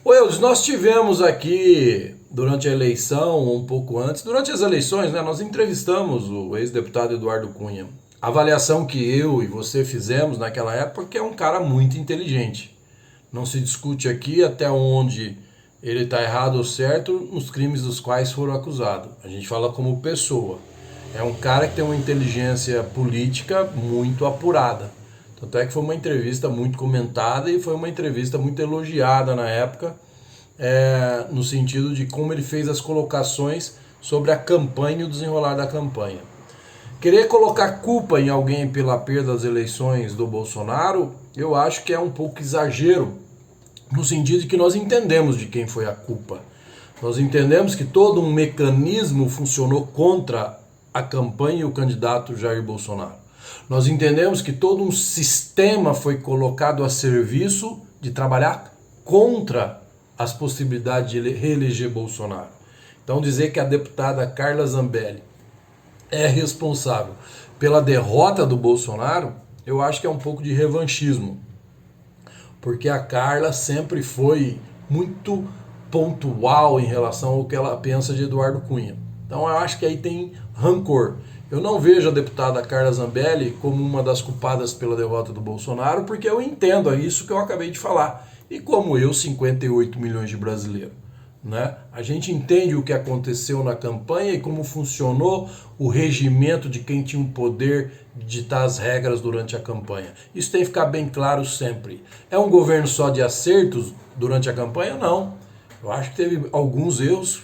Ô Eudes, nós tivemos aqui, durante a eleição, um pouco antes, durante as eleições, né, nós entrevistamos o ex-deputado Eduardo Cunha. A avaliação que eu e você fizemos naquela época é que é um cara muito inteligente. Não se discute aqui até onde ele está errado ou certo nos crimes dos quais foram acusados. A gente fala como pessoa. É um cara que tem uma inteligência política muito apurada. Tanto é que foi uma entrevista muito comentada e foi uma entrevista muito elogiada na época, no sentido de como ele fez as colocações sobre a campanha e o desenrolar da campanha. Querer colocar culpa em alguém pela perda das eleições do Bolsonaro, eu acho que é um pouco exagero, no sentido de que nós entendemos de quem foi a culpa. Nós entendemos que todo um mecanismo funcionou contra a campanha e o candidato Jair Bolsonaro. Nós entendemos que todo um sistema foi colocado a serviço de trabalhar contra as possibilidades de reeleger Bolsonaro. Então dizer que a deputada Carla Zambelli é responsável pela derrota do Bolsonaro, eu acho que é um pouco de revanchismo. Porque a Carla sempre foi muito pontual em relação ao que ela pensa de Eduardo Cunha. Então eu acho que aí tem rancor. Eu não vejo a deputada Carla Zambelli como uma das culpadas pela derrota do Bolsonaro, porque eu entendo isso que eu acabei de falar. E como eu, 58 milhões de brasileiros. Né? A gente entende o que aconteceu na campanha e como funcionou o regimento de quem tinha o poder de ditar as regras durante a campanha. Isso tem que ficar bem claro sempre. É um governo só de acertos durante a campanha? Não. Eu acho que teve alguns erros,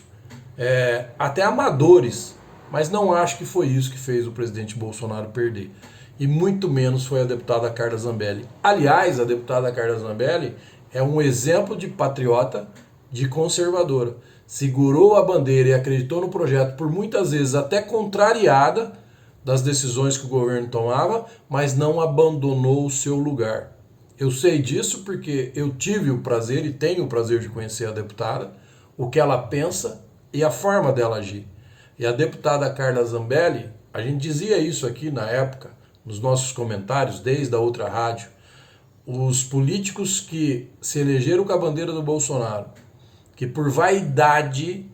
até amadores, mas não acho que foi isso que fez o presidente Bolsonaro perder. E muito menos foi a deputada Carla Zambelli. Aliás, a deputada Carla Zambelli é um exemplo de patriota, de conservadora. Segurou a bandeira e acreditou no projeto, por muitas vezes até contrariada das decisões que o governo tomava, mas não abandonou o seu lugar. Eu sei disso porque eu tive o prazer e tenho o prazer de conhecer a deputada, o que ela pensa e a forma dela agir. E a deputada Carla Zambelli, a gente dizia isso aqui na época, nos nossos comentários, desde a outra rádio, os políticos que se elegeram com a bandeira do Bolsonaro, que por vaidade,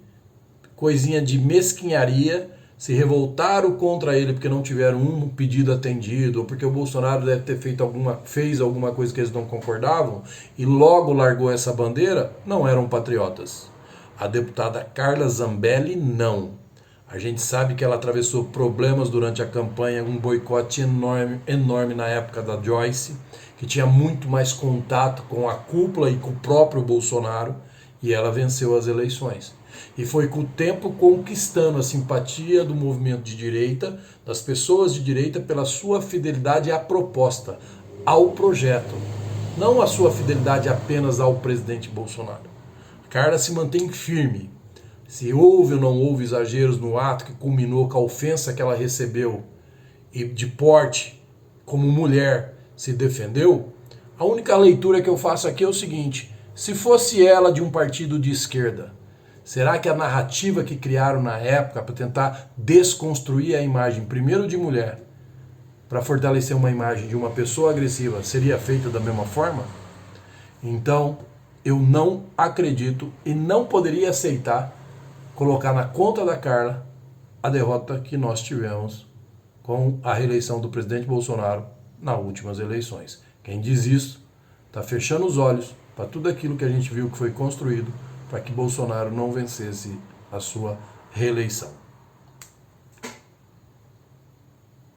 coisinha de mesquinharia, se revoltaram contra ele porque não tiveram um pedido atendido, ou porque o Bolsonaro deve ter fez alguma coisa que eles não concordavam, e logo largou essa bandeira, não eram patriotas. A deputada Carla Zambelli, não. A gente sabe que ela atravessou problemas durante a campanha, um boicote enorme na época da Joyce, que tinha muito mais contato com a cúpula e com o próprio Bolsonaro, e ela venceu as eleições. E foi com o tempo conquistando a simpatia do movimento de direita, das pessoas de direita, pela sua fidelidade à proposta, ao projeto. Não a sua fidelidade apenas ao presidente Bolsonaro. Carla se mantém firme. Se houve ou não houve exageros no ato que culminou com a ofensa que ela recebeu e de porte, como mulher, se defendeu, a única leitura que eu faço aqui é o seguinte: se fosse ela de um partido de esquerda, será que a narrativa que criaram na época para tentar desconstruir a imagem, primeiro de mulher, para fortalecer uma imagem de uma pessoa agressiva, seria feita da mesma forma? Então, eu não acredito e não poderia aceitar colocar na conta da Carla a derrota que nós tivemos com a reeleição do presidente Bolsonaro nas últimas eleições. Quem diz isso está fechando os olhos para tudo aquilo que a gente viu que foi construído para que Bolsonaro não vencesse a sua reeleição.